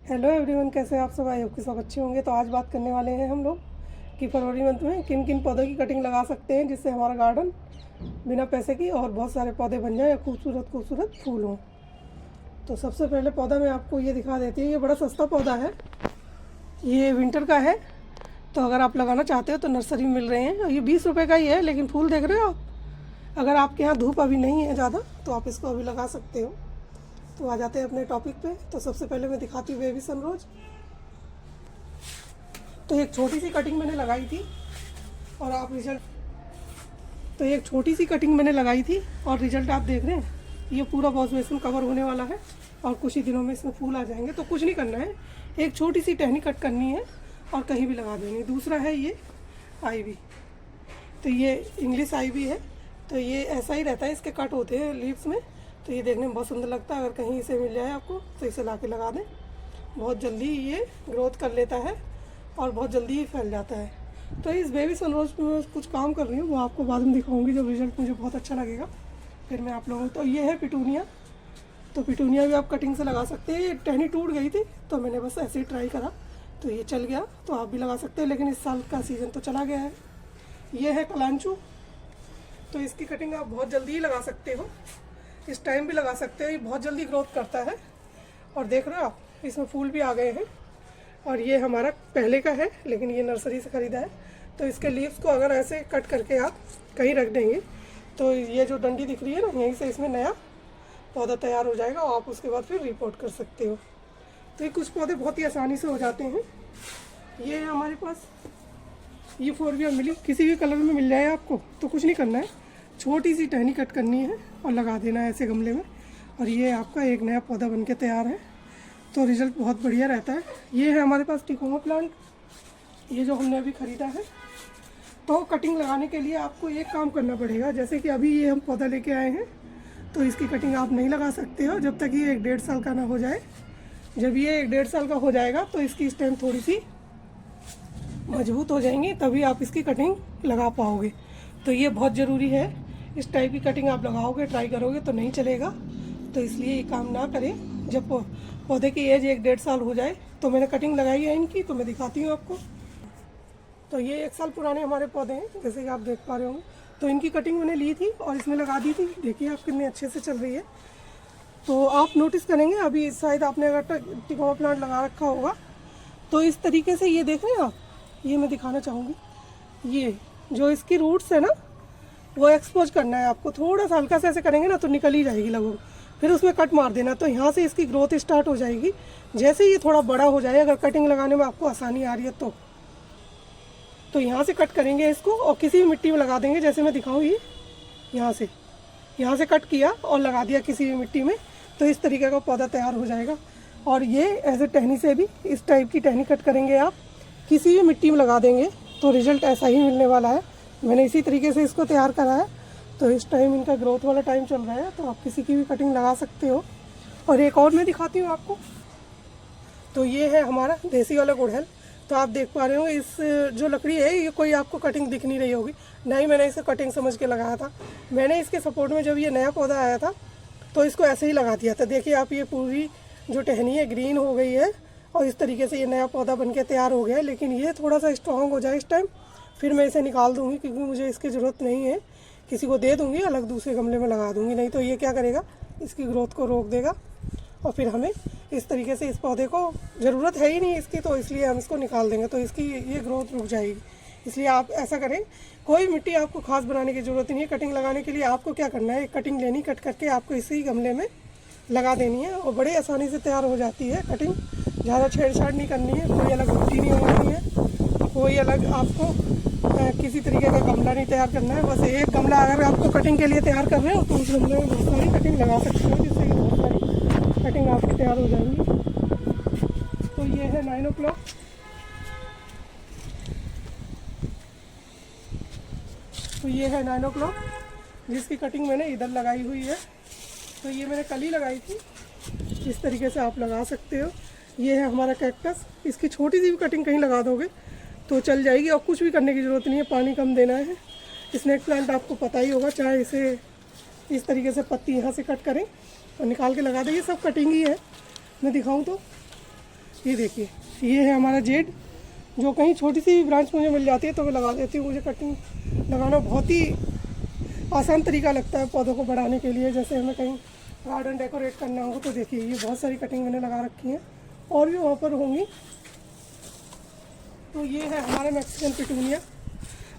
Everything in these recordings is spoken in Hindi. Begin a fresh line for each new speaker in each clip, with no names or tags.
हेलो एवरीवन, कैसे हैं आप सब? आई होप कि सब अच्छे होंगे। तो आज बात करने वाले हैं हम लोग कि फरवरी मंथ में किन किन पौधों की कटिंग लगा सकते हैं जिससे हमारा गार्डन बिना पैसे की और बहुत सारे पौधे बन जाएं या खूबसूरत खूबसूरत फूल हों। तो सबसे पहले पौधा मैं आपको ये दिखा देती हूँ। ये बड़ा सस्ता पौधा है, ये विंटर का है। तो अगर आप लगाना चाहते हो तो नर्सरी में मिल रहे हैं। ये 20 रुपये का ही है, लेकिन फूल देख रहे हो आप। अगर आपके यहाँ धूप अभी नहीं है ज़्यादा तो आप इसको अभी लगा सकते हो। तो आ जाते हैं अपने टॉपिक पे। तो सबसे पहले मैं दिखाती हूँ बेबी सनरोज। तो एक छोटी सी कटिंग मैंने लगाई थी और आप रिजल्ट तो एक छोटी सी कटिंग मैंने लगाई थी और रिजल्ट आप देख रहे हैं। ये पूरा वॉश बेसिन कवर होने वाला है और कुछ ही दिनों में इसमें फूल आ जाएंगे। तो कुछ नहीं करना है, एक छोटी सी टहनी कट करनी है और कहीं भी लगा देनी। दूसरा है ये आईवी। तो ये इंग्लिश आईवी है। तो ये ऐसा ही रहता है, इसके कट होते हैं लीव्स में। तो ये देखने में बहुत सुंदर लगता है। अगर कहीं इसे मिल जाए आपको तो इसे ला के लगा दें। बहुत जल्दी ये ग्रोथ कर लेता है और बहुत जल्दी ही फैल जाता है। तो इस बेबी सनरोज पे मैं कुछ काम कर रही हूँ, वो आपको बाद में दिखाऊंगी जब रिजल्ट मुझे बहुत अच्छा लगेगा फिर मैं आप लोगों को। तो ये है पिटूनिया। तो पिटूनिया भी आप कटिंग से लगा सकते हैं। ये टहनी टूट गई थी तो मैंने बस ऐसे ही ट्राई करा तो ये चल गया। तो आप भी लगा सकते हैं, लेकिन इस साल का सीज़न तो चला गया है। ये है कलांचू। तो इसकी कटिंग आप बहुत जल्दी ही लगा सकते हो, इस टाइम भी लगा सकते हो। ये बहुत जल्दी ग्रोथ करता है और देख रहे हो आप, इसमें फूल भी आ गए हैं। और ये हमारा पहले का है, लेकिन ये नर्सरी से ख़रीदा है। तो इसके लीव्स को अगर ऐसे कट करके आप कहीं रख देंगे तो ये जो डंडी दिख रही है ना, यहीं से इसमें नया पौधा तैयार हो जाएगा और आप उसके बाद फिर रिपोर्ट कर सकते हो। तो ये कुछ पौधे बहुत ही आसानी से हो जाते हैं। ये है हमारे पास ये फोरविया मिली, किसी भी कलर में मिल जाए आपको। तो कुछ नहीं करना है, छोटी सी टहनी कट करनी है और लगा देना है ऐसे गमले में और ये आपका एक नया पौधा बन के तैयार है। तो रिज़ल्ट बहुत बढ़िया रहता है। ये है हमारे पास टिकोमा प्लांट, ये जो हमने अभी ख़रीदा है। तो कटिंग लगाने के लिए आपको एक काम करना पड़ेगा। जैसे कि अभी ये हम पौधा लेके आए हैं तो इसकी कटिंग आप नहीं लगा सकते हो जब तक ये 1-1.5 साल का ना हो जाए। जब ये 1-1.5 साल का हो जाएगा तो इसकी स्टेम थोड़ी सी मजबूत हो जाएंगी, तभी आप इसकी कटिंग लगा पाओगे। तो ये बहुत ज़रूरी है। इस टाइप की कटिंग आप लगाओगे, ट्राई करोगे तो नहीं चलेगा। तो इसलिए ये काम ना करें। जब पौधे की एज 1-1.5 साल हो जाए तो मैंने कटिंग लगाई है इनकी, तो मैं दिखाती हूँ आपको। तो ये 1 साल पुराने हमारे पौधे हैं, जैसे कि आप देख पा रहे होंगे। तो इनकी कटिंग मैंने ली थी और इसमें लगा दी थी। देखिए आप कितने अच्छे से चल रही है। तो आप नोटिस करेंगे अभी शायद आपने अगर टिकोमा प्लांट लगा रखा होगा तो इस तरीके से ये देख रहे हैं आप। ये मैं दिखाना चाहूँगी, ये जो इसकी रूट्स है ना वो एक्सपोज करना है आपको। थोड़ा सा हल्का से ऐसे करेंगे ना तो निकल ही जाएगी लगभग, फिर उसमें कट मार देना। तो यहाँ से इसकी ग्रोथ स्टार्ट हो जाएगी। जैसे ये थोड़ा बड़ा हो जाए, अगर कटिंग लगाने में आपको आसानी आ रही है तो यहाँ से कट करेंगे इसको और किसी भी मिट्टी में लगा देंगे। जैसे मैं दिखाऊँ, ये यहाँ से कट किया और लगा दिया किसी भी मिट्टी में, तो इस तरीके का पौधा तैयार हो जाएगा। और ये ऐसे टहनी से भी इस टाइप की टहनी कट करेंगे आप, किसी भी मिट्टी में लगा देंगे तो रिज़ल्ट ऐसा ही मिलने वाला है। मैंने इसी तरीके से इसको तैयार करा है। तो इस टाइम इनका ग्रोथ वाला टाइम चल रहा है, तो आप किसी की भी कटिंग लगा सकते हो। और एक और मैं दिखाती हूँ आपको। तो ये है हमारा देसी वाला गुड़हल। तो आप देख पा रहे हो इस जो लकड़ी है, ये कोई आपको कटिंग दिख नहीं रही होगी, ना ही मैंने इसे कटिंग समझ के लगाया था। मैंने इसके सपोर्ट में जब ये नया पौधा आया था तो इसको ऐसे ही लगा दिया था। देखिए आप, ये पूरी जो टहनी है ग्रीन हो गई है और इस तरीके से ये नया पौधा बन के तैयार हो गया है। लेकिन ये थोड़ा सा स्ट्रॉन्ग हो जाए इस टाइम, फिर मैं इसे निकाल दूँगी क्योंकि मुझे इसकी ज़रूरत नहीं है। किसी को दे दूँगी, अलग दूसरे गमले में लगा दूँगी। नहीं तो ये क्या करेगा, इसकी ग्रोथ को रोक देगा और फिर हमें इस तरीके से इस पौधे को ज़रूरत है ही नहीं इसकी, तो इसलिए हम इसको निकाल देंगे तो इसकी ये ग्रोथ रुक जाएगी। इसलिए आप ऐसा करें, कोई मिट्टी आपको खास बनाने की ज़रूरत नहीं है। कटिंग लगाने के लिए आपको क्या करना है, कटिंग लेनी, कट करके आपको इसी गमले में लगा देनी है और बड़े आसानी से तैयार हो जाती है कटिंग। ज़्यादा छेड़छाड़ नहीं करनी है, कोई अलग मिट्टी नहीं होनी है, कोई अलग आपको किसी तरीके का गमला नहीं तैयार करना है। बस एक गमला अगर आपको कटिंग के लिए तैयार कर रहे हो तो उस गमले में बहुत सारी कटिंग लगा सकते हो, जिससे कि बहुत सारी कटिंग आपकी तैयार हो जाएंगी। तो ये है 9 o'clock। तो ये है 9 o'clock जिसकी कटिंग मैंने इधर लगाई हुई है। तो ये मैंने कल ही लगाई थी, इस तरीके से आप लगा सकते हो। ये है हमारा कैक्टस, इसकी छोटी सी भी कटिंग कहीं लगा दोगे तो चल जाएगी और कुछ भी करने की ज़रूरत नहीं है, पानी कम देना है। स्नेक प्लांट आपको पता ही होगा, चाहे इसे इस तरीके से पत्ती यहाँ से कट करें और निकाल के लगा दें। ये सब कटिंग ही है। मैं दिखाऊं तो ये देखिए, ये है हमारा जेड, जो कहीं छोटी सी ब्रांच मुझे मिल जाती है तो मैं लगा देती हूँ। मुझे कटिंग लगाना बहुत ही आसान तरीका लगता है पौधों को बढ़ाने के लिए। जैसे हमें कहीं गार्डन डेकोरेट करना हो तो देखिए ये बहुत सारी कटिंग मैंने लगा रखी है, और भी वहाँ पर होंगी। तो ये है हमारा मैक्सिकन पिटूनिया,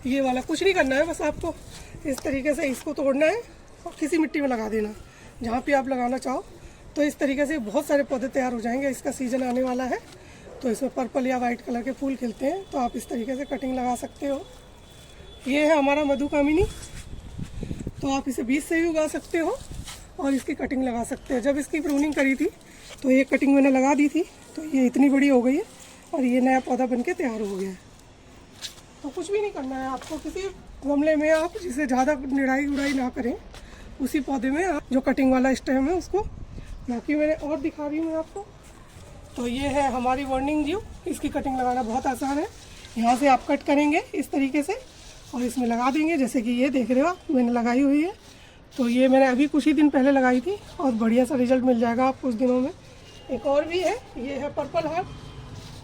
ये वाला। कुछ नहीं करना है, बस आपको इस तरीके से इसको तोड़ना है और किसी मिट्टी में लगा देना जहाँ पे आप लगाना चाहो। तो इस तरीके से बहुत सारे पौधे तैयार हो जाएंगे। इसका सीज़न आने वाला है तो इसमें पर्पल या वाइट कलर के फूल खिलते हैं, तो आप इस तरीके से कटिंग लगा सकते हो। ये है हमारा मधुकामिनी, तो आप इसे बीज से भी उगा सकते हो और इसकी कटिंग लगा सकते हो। जब इसकी प्रूनिंग करी थी तो ये कटिंग मैंने लगा दी थी, तो ये इतनी बड़ी हो गई है और ये नया पौधा बनके तैयार हो गया है। तो कुछ भी नहीं करना है आपको, किसी गमले में आप जिसे ज़्यादा निड़ाई उड़ाई ना करें उसी पौधे में आप जो कटिंग वाला स्टेम है उसको, बाकी मैंने और दिखा रही हूँ आपको। तो ये है हमारी वार्निंग ड्यू, इसकी कटिंग लगाना बहुत आसान है। यहाँ से आप कट करेंगे इस तरीके से और इसमें लगा देंगे, जैसे कि ये देख रहे हो आप मैंने लगाई हुई है। तो ये मैंने अभी कुछ ही दिन पहले लगाई थी और बढ़िया सा रिजल्ट मिल जाएगा आप कुछ दिनों में। एक और भी है, ये है पर्पल हार्ट,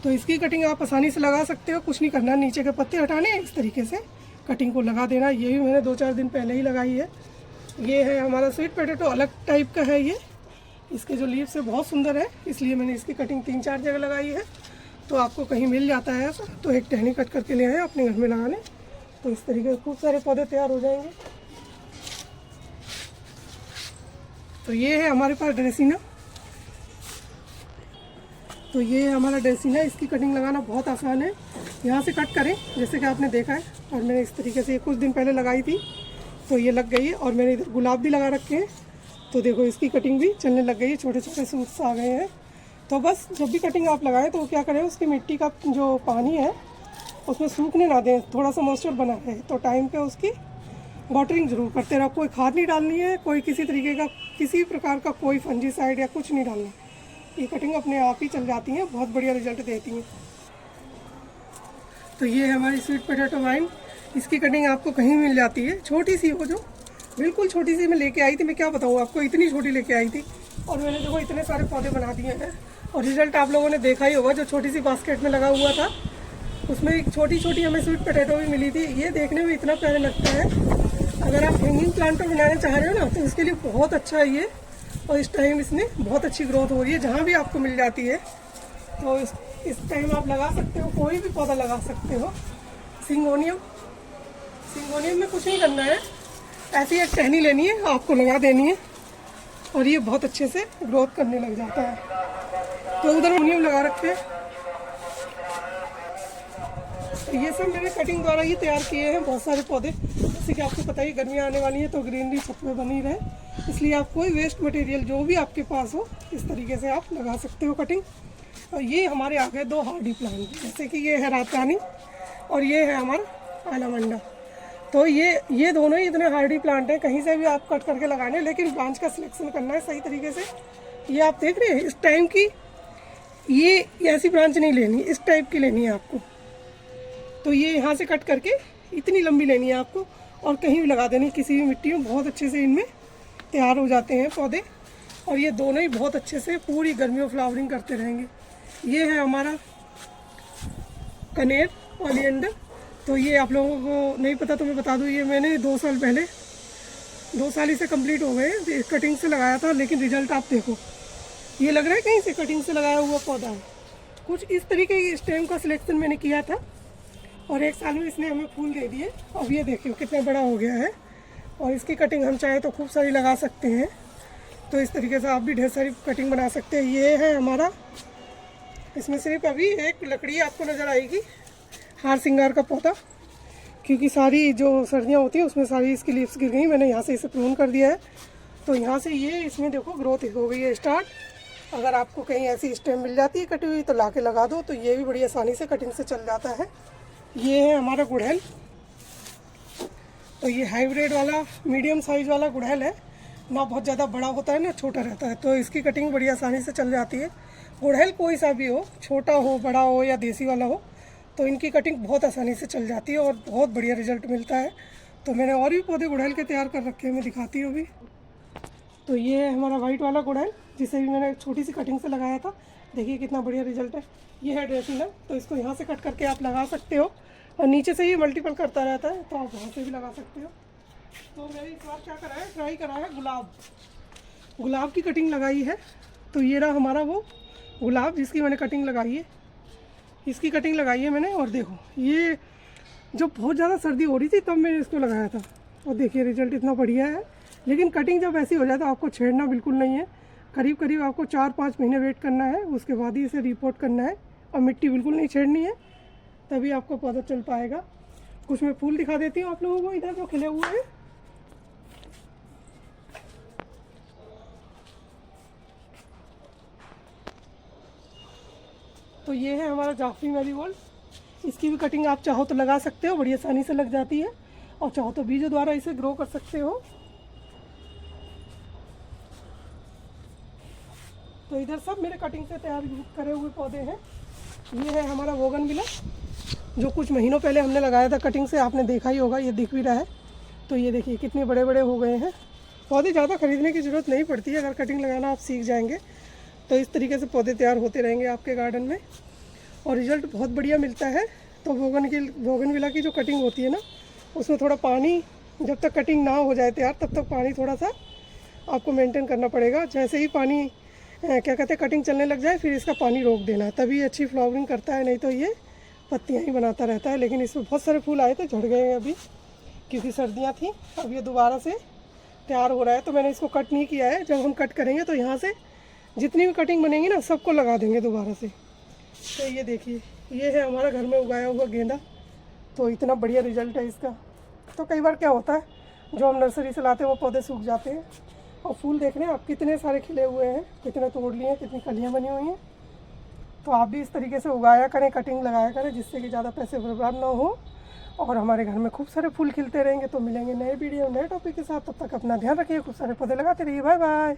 तो इसकी कटिंग आप आसानी से लगा सकते हो। कुछ नहीं करना, नीचे के पत्ते हटाने, इस तरीके से कटिंग को लगा देना। ये भी मैंने 2-4 दिन पहले ही लगाई है। ये है हमारा स्वीट पोटैटो, अलग टाइप का है ये। इसके जो लीव्स है बहुत सुंदर है, इसलिए मैंने इसकी कटिंग 3-4 जगह लगाई है। तो आपको कहीं मिल जाता है ऐसा तो एक टहनी कट करके ले आए अपने घर में लगाने, तो इस तरीके से खूब सारे पौधे तैयार हो जाएंगे। तो ये है हमारे पास ड्रेसिना, तो ये है हमारा ड्रेसिना। इसकी कटिंग लगाना बहुत आसान है। यहाँ से कट करें जैसे कि आपने देखा है, और मैंने इस तरीके से कुछ दिन पहले लगाई थी तो ये लग गई है। और मैंने इधर गुलाब भी लगा रखे हैं, तो देखो इसकी कटिंग भी चलने लग गई है, छोटे छोटे सूट्स आ गए हैं। तो बस जब भी कटिंग आप लगाएं तो क्या करें, उसकी मिट्टी का जो पानी है उसमें सूखने ना दें, थोड़ा सा मॉइस्चर बना रहे। तो टाइम पे उसकी वाटरिंग जरूर करते रहो। कोई खाद नहीं डालनी है, कोई किसी तरीके का किसी प्रकार का कोई फंजीसाइड या कुछ नहीं डालना। ये कटिंग अपने आप ही चल जाती हैं, बहुत बढ़िया रिजल्ट देती हैं। तो ये है हमारी स्वीट पोटैटो वाइन, इसकी कटिंग आपको कहीं मिल जाती है, छोटी सी हो, जो बिल्कुल छोटी सी मैं लेके आई थी। मैं क्या बताऊँ आपको, इतनी छोटी लेके आई थी और मैंने देखो इतने सारे पौधे बना दिए हैं। और रिजल्ट आप लोगों ने देखा ही होगा, जो छोटी सी बास्केट में लगा हुआ था उसमें एक छोटी छोटी हमें स्वीट पोटैटो भी मिली थी। ये देखने में इतना प्यारा लगता है। अगर आप हैंगिंग प्लांटर बनाना चाह रहे हो ना तो इसके लिए बहुत अच्छा है ये। और इस टाइम इसमें बहुत अच्छी ग्रोथ हो रही है, जहाँ भी आपको मिल जाती है तो इस टाइम आप लगा सकते हो, कोई भी पौधा लगा सकते हो। सिंगोनियम में कुछ नहीं करना है, ऐसी एक टहनी लेनी है, आपको लगा देनी है और ये बहुत अच्छे से ग्रोथ करने लग जाता है। तो उधर सिंगोनियम लगा रखे हैं। तो ये सब मैंने कटिंग द्वारा ही तैयार किए हैं बहुत सारे पौधे। जैसे कि आपको पता ही गर्मियाँ आने वाली है तो ग्रीनरी छत में बनी रहे, इसलिए आप कोई वेस्ट मटेरियल जो भी आपके पास हो इस तरीके से आप लगा सकते हो कटिंग। और ये हमारे आ गए 2 हार्डी प्लांट, जैसे कि ये है रातरानी और ये है हमारा आलामंडा। तो ये दोनों ही इतने हार्डी प्लांट हैं, कहीं से भी आप कट करके लगाने, लेकिन ब्रांच का सिलेक्शन करना है सही तरीके से। ये आप देख रहे हैं इस टाइम की, ये ऐसी ब्रांच नहीं लेनी, इस टाइप की लेनी है आपको। तो ये यहाँ से कट करके इतनी लंबी लेनी है आपको और कहीं भी लगा देनी, किसी भी मिट्टी में। बहुत अच्छे से इनमें तैयार हो जाते हैं पौधे और ये दोनों ही बहुत अच्छे से पूरी गर्मी में फ्लावरिंग करते रहेंगे। ये है हमारा कनेर ओलियंडर, तो ये आप लोगों को नहीं पता तो मैं बता दूँ, ये मैंने 2 साल पहले, 2 साल इसे कंप्लीट हो गए, कटिंग से लगाया था। लेकिन रिजल्ट आप देखो, ये लग रहा है कहीं से कटिंग से लगाया हुआ पौधा है। कुछ इस तरीके की स्टेम का सिलेक्शन मैंने किया था और 1 साल में इसने हमें फूल दे दिए। अब ये देखिए कितना बड़ा हो गया है और इसकी कटिंग हम चाहे तो खूब सारी लगा सकते हैं। तो इस तरीके से आप भी ढेर सारी कटिंग बना सकते हैं। ये है हमारा, इसमें सिर्फ अभी एक लकड़ी आपको नज़र आएगी, हार सिंगार का पौधा, क्योंकि सारी जो सर्दियाँ होती हैं उसमें सारी इसकी लीव्स गिर गई। मैंने यहाँ से इसे प्रून कर दिया है, तो यहाँ से ये इसमें देखो ग्रोथ हो गई है स्टार्ट। अगर आपको कहीं ऐसी स्टेम मिल जाती है कटी हुई तो ला के लगा दो, तो ये भी बड़ी आसानी से कटिंग से चल जाता है। ये है हमारा गुड़हल, तो ये हाइब्रिड वाला मीडियम साइज वाला गुड़हल है, ना बहुत ज़्यादा बड़ा होता है ना छोटा रहता है, तो इसकी कटिंग बड़ी आसानी से चल जाती है। गुड़हल कोई सा भी हो, छोटा हो, बड़ा हो या देसी वाला हो, तो इनकी कटिंग बहुत आसानी से चल जाती है और बहुत बढ़िया रिजल्ट मिलता है। तो मैंने और भी पौधे गुड़हल के तैयार कर रखे हैं, मैं दिखाती हूँ अभी। तो ये है हमारा वाइट वाला गुड़हल, जिसे भी मैंने छोटी सी कटिंग से लगाया था। देखिए कितना बढ़िया रिजल्ट है। ये है ड्रेसिना, तो इसको यहाँ से कट करके आप लगा सकते हो और नीचे से ही मल्टीपल करता रहता है, तो आप वहाँ से भी लगा सकते हो। तो मैंने इस बार क्या करा है, ट्राई करा है गुलाब की कटिंग लगाई है। तो ये रहा हमारा वो गुलाब जिसकी मैंने कटिंग लगाई है, इसकी कटिंग लगाई है मैंने। और देखो ये जब बहुत ज़्यादा सर्दी हो रही थी तब मैंने इसको लगाया था, और देखिए रिजल्ट इतना बढ़िया है। लेकिन कटिंग जब ऐसी हो जाए तो आपको छेड़ना बिल्कुल नहीं है, करीब करीब आपको 4-5 महीने वेट करना है, उसके बाद ही इसे रिपोर्ट करना है। और मिट्टी बिल्कुल नहीं छेड़नी है, तभी आपको पता चल पाएगा। कुछ मैं फूल दिखा देती हूँ आप लोगों को, इधर जो खिले हुए हैं। तो ये है हमारा जाफरी मैरीगोल्ड, इसकी भी कटिंग आप चाहो तो लगा सकते हो, बड़ी आसानी से लग जाती है। और चाहो तो बीजों द्वारा इसे ग्रो कर सकते हो। तो इधर सब मेरे कटिंग से तैयार करे हुए पौधे हैं। ये है हमारा बोगनविला, जो कुछ महीनों पहले हमने लगाया था कटिंग से, आपने देखा ही होगा, ये दिख भी रहा है। तो ये देखिए कितने बड़े बड़े हो गए हैं। पौधे ज़्यादा खरीदने की ज़रूरत नहीं पड़ती है, अगर कटिंग लगाना आप सीख जाएंगे तो इस तरीके से पौधे तैयार होते रहेंगे आपके गार्डन में, और रिज़ल्ट बहुत बढ़िया मिलता है। तो बोगनविला की जो कटिंग होती है ना, उसमें थोड़ा पानी, जब तक कटिंग ना हो जाए तैयार तब तक पानी थोड़ा सा आपको मेंटेन करना पड़ेगा। जैसे ही पानी क्या कहते हैं कटिंग चलने लग जाए, फिर इसका पानी रोक देना, तभी अच्छी फ्लावरिंग करता है, नहीं तो ये पत्तियां ही बनाता रहता है। लेकिन इसमें बहुत सारे फूल आए थे, झड़ गए हैं अभी क्योंकि सर्दियां थी। अब ये दोबारा से तैयार हो रहा है, तो मैंने इसको कट नहीं किया है। जब हम कट करेंगे तो यहाँ से जितनी भी कटिंग बनेंगी ना, सबको लगा देंगे दोबारा से। तो ये देखिए, ये है हमारा घर में उगाया हुआ गेंदा, तो इतना बढ़िया रिजल्ट है इसका। तो कई बार क्या होता है, जो हम नर्सरी से लाते हैं वो पौधे सूख जाते हैं, और फूल देख रहे हैं आप कितने सारे खिले हुए हैं, कितने तोड़ लिए हैं, कितनी कलियां बनी हुई हैं। तो आप भी इस तरीके से उगाया करें, कटिंग लगाया करें, जिससे कि ज़्यादा पैसे बर्बाद ना हो और हमारे घर में खूब सारे फूल खिलते रहेंगे। तो मिलेंगे नए वीडियो नए टॉपिक के साथ, तब तक अपना ध्यान रखिए, खूब सारे पौधे लगाते रहिए। Bye bye.